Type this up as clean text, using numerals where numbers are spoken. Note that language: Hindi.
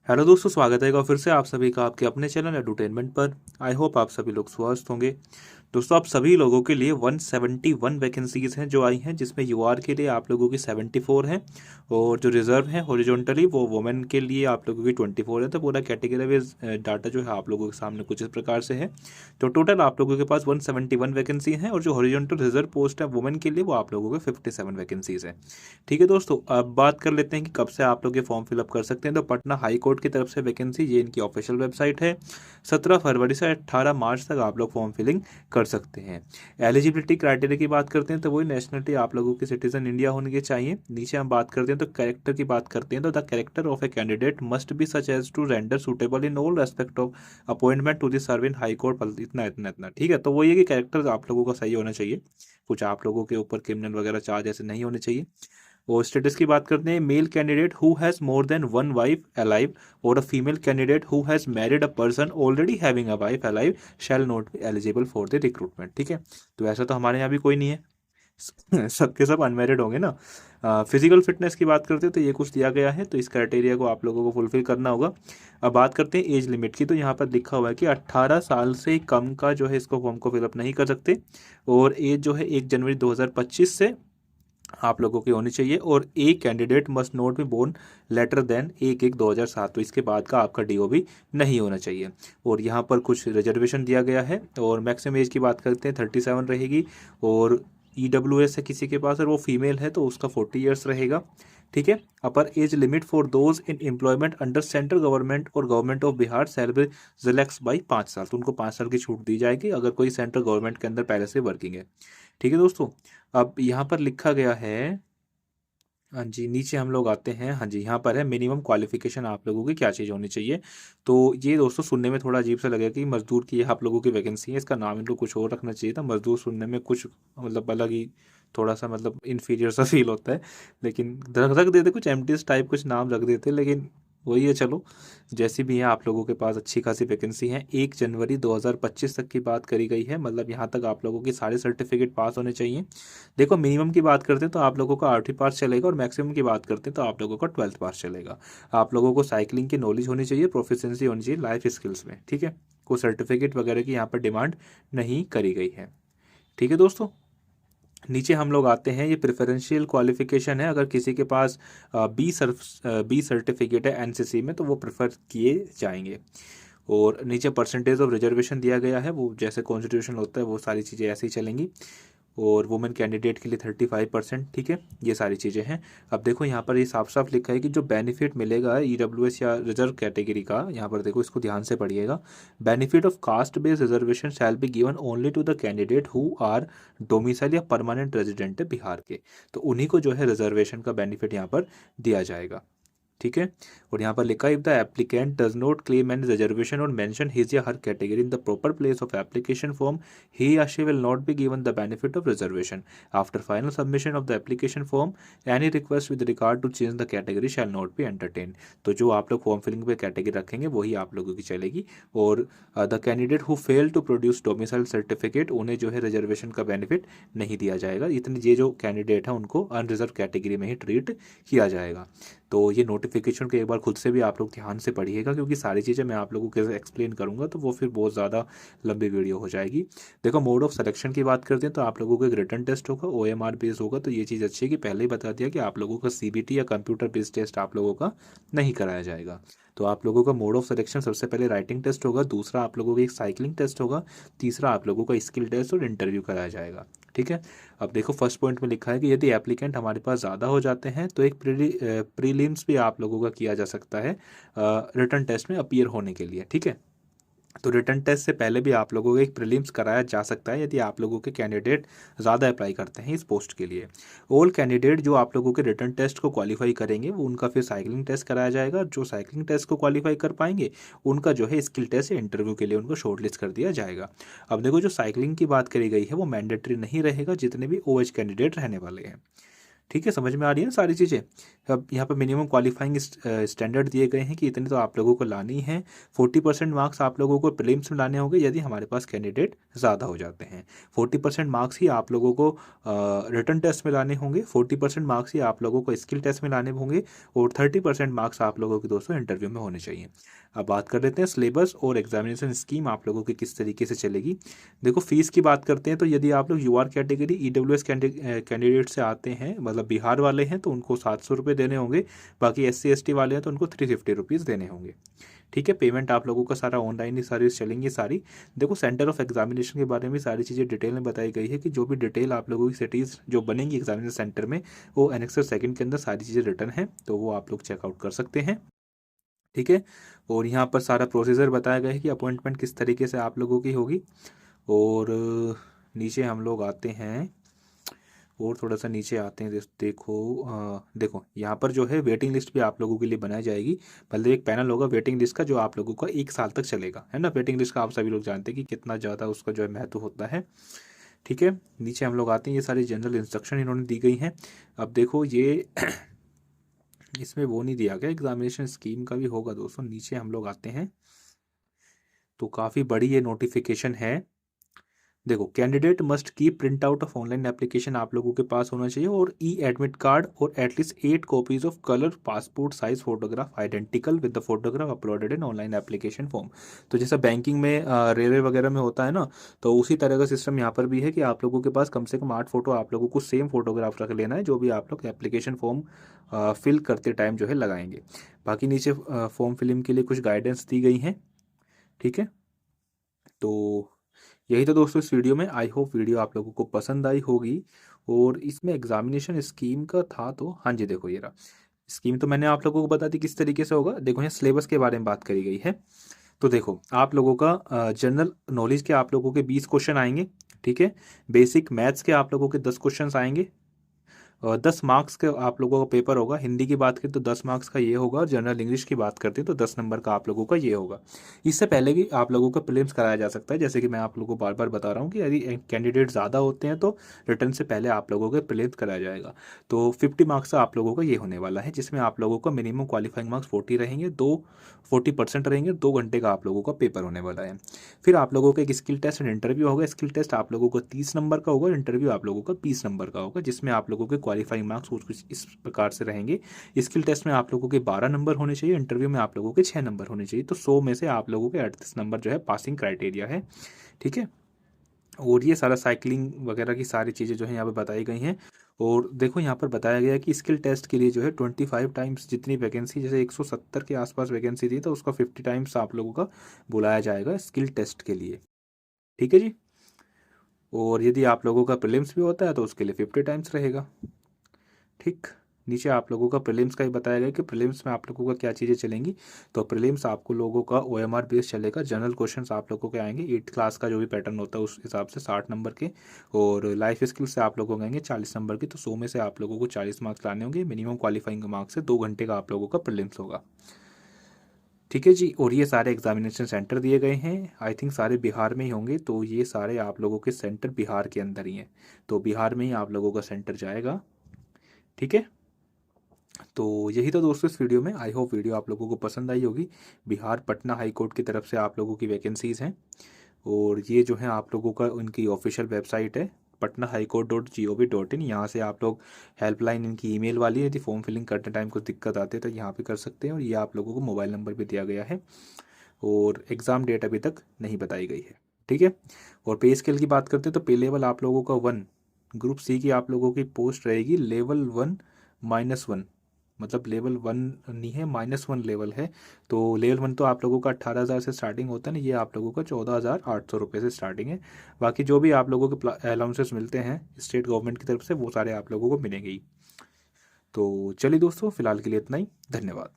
हेलो दोस्तों, स्वागत है एक बार फिर से आप सभी का आपके अपने चैनल एडुटेनमेंट पर। आई होप आप सभी लोग स्वस्थ होंगे। दोस्तों, आप सभी लोगों के लिए 171 वैकेंसीज हैं जो आई हैं, जिसमें यूआर के लिए आप लोगों की 74 हैं और जो रिजर्व हैं हॉरिजॉन्टली वो वुमेन के लिए आप लोगों की 24 है। तो पूरा कैटेगरी वाइज डाटा जो है आप लोगों के सामने कुछ इस प्रकार से है। तो टोटल आप लोगों के पास 171 वैकेंसी हैं और जो हॉरिजॉन्टल रिजर्व पोस्ट है वुमेन के लिए वो आप लोगों के 57 वैकेंसीज हैं। ठीक है दोस्तों, अब बात कर लेते हैं कि कब से आप लोग ये फॉर्म फिलअप कर सकते हैं। तो पटना हाई कोर्ट की तरफ से वैकेंसी, ये इनकी ऑफिशियल वेबसाइट है। 17 फरवरी से 18 मार्च तक आप लोग फॉर्म फिलिंग कर सकते हैं। एलिजिबिलिटी क्राइटेरिया की बात करते हैं तो वही नेशनलिटी आप लोगों की सिटीजन इंडिया होने के चाहिए। नीचे हम बात करते हैं तो कैरेक्टर की बात करते हैं तो the character of a candidate must be such as to render suitable in all respect of appointment to the serve in high court. इतना इतना इतना ठीक है। तो वो ये कि कैरेक्टर आप लोगों का सही होना चाहिए, कुछ आप लोगों के ऊपर क्रिमिनल वगैरह चार्ज ऐसे नहीं होने चाहिए। और स्टेटस की बात करते हैं, male candidate who has more than one wife alive और a female candidate who has married a person already having a wife alive shall not be eligible for the recruitment. ठीक है, तो ऐसा तो हमारे यहाँ भी कोई नहीं है। सबके सब अनमेरिड होंगे ना। फिजिकल फिटनेस की बात करते हैं तो ये कुछ दिया गया है, तो इस क्राइटेरिया को आप लोगों को फुलफिल करना होगा। अब बात करते हैं एज लिमिट की, तो यहाँ पर लिखा हुआ है कि 18 साल से कम का जो है इसको फॉर्म को फिलअप नहीं कर सकते। और एज जो है 1 जनवरी 2025 से आप लोगों की होनी चाहिए। और a candidate must not be born later than 1/1/2007, तो इसके बाद का आपका डीओ भी नहीं होना चाहिए। और यहाँ पर कुछ रिजर्वेशन दिया गया है। और मैक्सिमम एज की बात करते हैं 37 रहेगी। और ईडब्ल्यूएस है किसी के पास और वो फीमेल है तो उसका 40 ईयर्स रहेगा। ठीक है। Upper age limit for those in employment under central government और government of Bihar shall be relax by 5 साल, तो उनको 5 साल की छूट दी जाएगी अगर कोई सेंट्रल गवर्नमेंट के अंदर पहले से वर्किंग है। ठीक है दोस्तों, अब यहाँ पर लिखा गया है, हाँ जी, नीचे हम लोग आते हैं। हाँ जी, यहाँ पर है मिनिमम क्वालिफिकेशन आप लोगों की क्या चीज़ होनी चाहिए। तो ये दोस्तों सुनने में थोड़ा अजीब सा लगेगा कि मजदूर की आप लोगों की वैकेंसी है, इसका नाम इनको कुछ और रखना चाहिए था। मजदूर सुनने में कुछ मतलब अलग ही, थोड़ा सा मतलब इन्फीरियर सा फील होता है। लेकिन रख देते कुछ एमटीएस टाइप कुछ नाम रख देते, लेकिन वही है, चलो जैसी भी है आप लोगों के पास अच्छी खासी वैकेंसी है। 1 जनवरी 2025 तक की बात करी गई है, मतलब यहाँ तक आप लोगों की सारे सर्टिफिकेट पास होने चाहिए। देखो, मिनिमम की बात करते हैं तो आप लोगों का 8वीं पास चलेगा और मैक्सिमम की बात करते हैं तो आप लोगों का 12th पास चलेगा। आप लोगों को साइकिलिंग की नॉलेज होनी चाहिए, प्रोफिशिएंसी होनी चाहिए लाइफ स्किल्स में। ठीक है, कोई सर्टिफिकेट वगैरह की यहाँ पर डिमांड नहीं करी गई है। ठीक है दोस्तों, नीचे हम लोग आते हैं, ये प्रेफरेंशियल क्वालिफिकेशन है। अगर किसी के पास बी सर्टिफिकेट है एनसीसी में तो वो प्रेफर किए जाएंगे। और नीचे परसेंटेज ऑफ रिजर्वेशन दिया गया है, वो जैसे कॉन्स्टिट्यूशन होता है वो सारी चीज़ें ऐसे ही चलेंगी। और वुमेन कैंडिडेट के लिए 35%। ठीक है, ये सारी चीज़ें हैं। अब देखो यहाँ पर ये साफ साफ लिखा है कि जो बेनिफिट मिलेगा ईडब्ल्यूएस या रिजर्व कैटेगरी का, यहाँ पर देखो इसको ध्यान से पढ़िएगा। Benefit of caste based reservation shall be given only to the candidate who are domicile या परमानेंट रेजिडेंट है बिहार के, तो उन्हीं को जो है रिजर्वेशन का बेनिफिट यहाँ पर दिया जाएगा। ठीक है, और यहाँ पर लिखा है, if the applicant does not claim any reservation और मेंशन हिज या her category in the proper place of application form, he या she will not be given the benefit of reservation. After final submission of the application form, any request with regard to change the category shall not be entertain. तो जो आप लोग फॉर्म फिलिंग पे कैटेगरी रखेंगे वही आप लोगों की चलेगी। और the candidate who fail to produce domicile certificate, उन्हें जो है रिजर्वेशन का बेनिफिट नहीं दिया जाएगा। इतने ये जो कैंडिडेट है उनको अनरिजर्व कैटेगरी में ही ट्रीट किया जाएगा। तो ये नोटिफिकेशन को एक बार खुद से भी आप लोग ध्यान से पढ़िएगा, क्योंकि सारी चीज़ें मैं आप लोगों को एक्सप्लेन करूंगा तो वो फिर बहुत ज़्यादा लंबी वीडियो हो जाएगी। देखो, मोड ऑफ सिलेक्शन की बात करते हैं तो आप लोगों को एक रिटन टेस्ट होगा, ओएमआर बेस्ड होगा। तो ये चीज़ अच्छी है कि पहले ही बता दिया कि आप लोगों का सीबीटी या कंप्यूटर बेस्ड टेस्ट आप लोगों का नहीं कराया जाएगा। तो आप लोगों का मोड ऑफ सिलेक्शन सबसे पहले राइटिंग टेस्ट होगा, दूसरा आप लोगों का एक साइकिलिंग टेस्ट होगा, तीसरा आप लोगों का स्किल टेस्ट और इंटरव्यू कराया जाएगा। ठीक है, अब देखो फर्स्ट पॉइंट में लिखा है कि यदि एप्लीकेंट हमारे पास ज़्यादा हो जाते हैं तो एक प्रीलिम्स भी आप लोगों का किया जा सकता है रिटन टेस्ट में अपीयर होने के लिए। ठीक है, तो रिटन टेस्ट से पहले भी आप लोगों को एक प्रीलिम्स कराया जा सकता है यदि आप लोगों के कैंडिडेट ज़्यादा अप्लाई करते हैं इस पोस्ट के लिए। ऑल कैंडिडेट जो आप लोगों के रिटन टेस्ट को क्वालिफाई करेंगे वो उनका फिर साइकिलिंग टेस्ट कराया जाएगा। जो साइकिलिंग टेस्ट को क्वालिफाई कर पाएंगे उनका जो है स्किल टेस्ट या इंटरव्यू के लिए उनको शॉर्टलिस्ट कर दिया जाएगा। अब देखो, जो साइकिलिंग की बात करी गई है वो मैंडेटरी नहीं रहेगा जितने भी ओएच कैंडिडेट रहने वाले हैं। ठीक है, समझ में आ रही है ना सारी चीज़ें। अब यहाँ पर मिनिमम क्वालिफाइंग स्टैंडर्ड दिए गए हैं कि इतने तो आप लोगों को लानी है। 40% मार्क्स आप लोगों को प्रीलिम्स में लाने होंगे यदि हमारे पास कैंडिडेट ज़्यादा हो जाते हैं। 40% मार्क्स ही आप लोगों को रिटन टेस्ट में लाने होंगे, 40% मार्क्स ही आप लोगों को स्किल टेस्ट में लाने होंगे, और 30% मार्क्स आप लोगों के दोस्तों इंटरव्यू में होने चाहिए। अब बात कर लेते हैं सिलेबस और एग्जामिनेशन स्कीम आप लोगों की किस तरीके से चलेगी। देखो, फीस की बात करते हैं तो यदि आप लोग यूआर कैटेगरी ईडब्ल्यूएस कैंडिडेट से आते हैं, मतलब बिहार वाले हैं, तो उनको 700 रुपये देने होंगे। बाकी SC ST वाले हैं तो उनको 350 रुपीज़ देने होंगे। ठीक है, पेमेंट आप लोगों का सारा ऑनलाइन ही सारी चलेंगी सारी। देखो, सेंटर ऑफ एग्जामिनेशन के बारे में सारी चीज़ें डिटेल में बताई गई है कि जो भी डिटेल आप लोगों की सिटीज़ जो बनेंगी एग्जामिनेशन सेंटर में, वो एनेक्सर 2 के अंदर सारी चीज़ें रिटर्न है, तो वो आप लोग चेकआउट कर सकते हैं। ठीक है, और यहाँ पर सारा प्रोसीजर बताया गया है कि अपॉइंटमेंट किस तरीके से आप लोगों की होगी। और नीचे हम लोग आते हैं, और थोड़ा सा नीचे आते हैं। देखो देखो यहाँ पर जो है वेटिंग लिस्ट भी आप लोगों के लिए बनाई जाएगी। मतलब एक पैनल होगा वेटिंग लिस्ट का जो आप लोगों का 1 साल तक चलेगा, है ना। वेटिंग लिस्ट का आप सभी लोग जानते हैं कि कितना ज़्यादा उसका जो है महत्व होता है। ठीक है, नीचे हम लोग आते हैं, ये सारी जनरल इंस्ट्रक्शन इन्होंने दी गई हैं। अब देखो, ये इसमें वो नहीं दिया गया, एग्जामिनेशन स्कीम का भी होगा दोस्तों। नीचे हम लोग आते हैं तो काफ़ी बड़ी ये नोटिफिकेशन है। देखो, candidate must keep print out of online application आप लोगों के पास होना चाहिए, और एडमिट कार्ड और at least 8 copies of colour passport size photograph identical with the photograph uploaded in online application form. तो जैसा बैंकिंग में रेलवे वगैरह में होता है ना, तो उसी तरह का सिस्टम यहाँ पर भी है कि आप लोगों के पास कम से कम 8 फोटो आप लोगों को सेम फोटोग्राफ रख लेना है, जो भी आप लोग एप्लीकेशन फॉर्म फिल करते टाइम जो है लगाएंगे। बाकी नीचे फॉर्म फिलिंग के लिए कुछ गाइडेंस दी गई हैं। ठीक है, तो यही तो दोस्तों इस वीडियो में। आई होप वीडियो आप लोगों को पसंद आई होगी। और इसमें एग्जामिनेशन स्कीम का था तो हाँ जी, देखो ये रहा स्कीम। तो मैंने आप लोगों को बता दी किस तरीके से होगा। देखो, यहाँ सिलेबस के बारे में बात करी गई है। तो देखो, आप लोगों का जनरल नॉलेज के आप लोगों के 20 क्वेश्चन आएंगे। ठीक है, बेसिक मैथ्स के आप लोगों के 10 क्वेश्चन आएंगे। 10 मार्क्स का आप लोगों का पेपर होगा। हिंदी की बात करें तो 10 मार्क्स का ये होगा, और जनरल इंग्लिश की बात करते हैं तो 10 नंबर का आप लोगों का ये होगा। इससे पहले भी आप लोगों का प्रीलिम्स कराया जा सकता है, जैसे कि मैं आप लोगों को बार बार बता रहा हूँ कि यदि कैंडिडेट ज़्यादा होते हैं तो रिटर्न से पहले आप लोगों का प्रीलिम्स कराया जाएगा। तो 50 मार्क्स का आप लोगों का ये होने वाला है, जिसमें आप लोगों का मिनिमम क्वालिफाइंग मार्क्स 40 रहेंगे, 40% रहेंगे। 2 घंटे का आप लोगों का पेपर होने वाला है। फिर आप लोगों का एक स्किल टेस्ट एंड इंटरव्यू होगा। स्किल टेस्ट आप लोगों को 30 नंबर का होगा, इंटरव्यू आप लोगों का 20 नंबर का होगा, जिसमें आप लोगों के क्वालिफाइंग मार्क्स कुछ इस प्रकार से रहेंगे। स्किल टेस्ट में आप लोगों के 12 नंबर होने चाहिए, इंटरव्यू में आप लोगों के 6 नंबर होने चाहिए। तो 100 में से आप लोगों के 38 नंबर जो है पासिंग क्राइटेरिया है। ठीक है, और ये सारा साइकिलिंग वगैरह की सारी चीज़ें जो है यहाँ पे बताई गई हैं। और देखो, यहाँ पर बताया गया है कि स्किल टेस्ट के लिए जो है 25 टाइम्स जितनी वैकेंसी, जैसे 170 के आसपास वैकेंसी थी, तो उसका 50 टाइम्स आप लोगों का बुलाया जाएगा स्किल टेस्ट के लिए। ठीक है जी, और यदि आप लोगों का प्रीलिम्स भी होता है तो उसके लिए 50 टाइम्स रहेगा। ठीक, नीचे आप लोगों का प्रीलिम्स का ही बताया गया कि प्रीलिम्स में आप लोगों का क्या चीज़ें चलेंगी। तो प्रीलिम्स आपको लोगों का OMR बेस चलेगा। जनरल क्वेश्चंस आप लोगों के आएंगे 8th क्लास का जो भी पैटर्न होता है उस हिसाब से 60 नंबर के, और लाइफ स्किल से आप लोगों को आएंगे 40 नंबर के। तो 100 में से आप लोगों को 40 मार्क्स लाने होंगे। मिनिमम क्वालिफाइंग मार्क्स से 2 घंटे का आप लोगों का प्रीलिम्स होगा। ठीक है जी, और ये सारे एग्जामिनेशन सेंटर दिए गए हैं। आई थिंक सारे बिहार में ही होंगे, तो ये सारे आप लोगों के सेंटर बिहार के अंदर ही हैं। तो बिहार में ही आप लोगों का सेंटर जाएगा। ठीक है, तो यही तो दोस्तों इस वीडियो में। आई होप वीडियो आप लोगों को पसंद आई होगी। बिहार पटना हाई कोर्ट की तरफ से आप लोगों की वैकेंसीज़ हैं, और ये जो है आप लोगों का उनकी ऑफिशियल वेबसाइट है patnahighcourt.gov.in। यहाँ से आप लोग हेल्पलाइन इनकी ईमेल वाली है, यदि फॉर्म फिलिंग करते टाइम कुछ दिक्कत आती है तो यहाँ पे कर सकते हैं। और ये आप लोगों को मोबाइल नंबर भी दिया गया है, और एग्ज़ाम डेट अभी तक नहीं बताई गई है। ठीक है, और पे स्केल की बात करते हैं तो पे लेवल आप लोगों का 1, ग्रुप सी की आप लोगों की पोस्ट रहेगी लेवल 1-1, मतलब लेवल 1 नहीं है, -1 लेवल है। तो लेवल 1 तो आप लोगों का 18,000 से स्टार्टिंग होता है ना, ये आप लोगों का 14,800 रुपये से स्टार्टिंग है। बाकी जो भी आप लोगों के अलाउंसेस मिलते हैं स्टेट गवर्नमेंट की तरफ से, वो सारे आप लोगों को मिलेंगे ही। तो चलिए दोस्तों, फिलहाल के लिए इतना ही। धन्यवाद।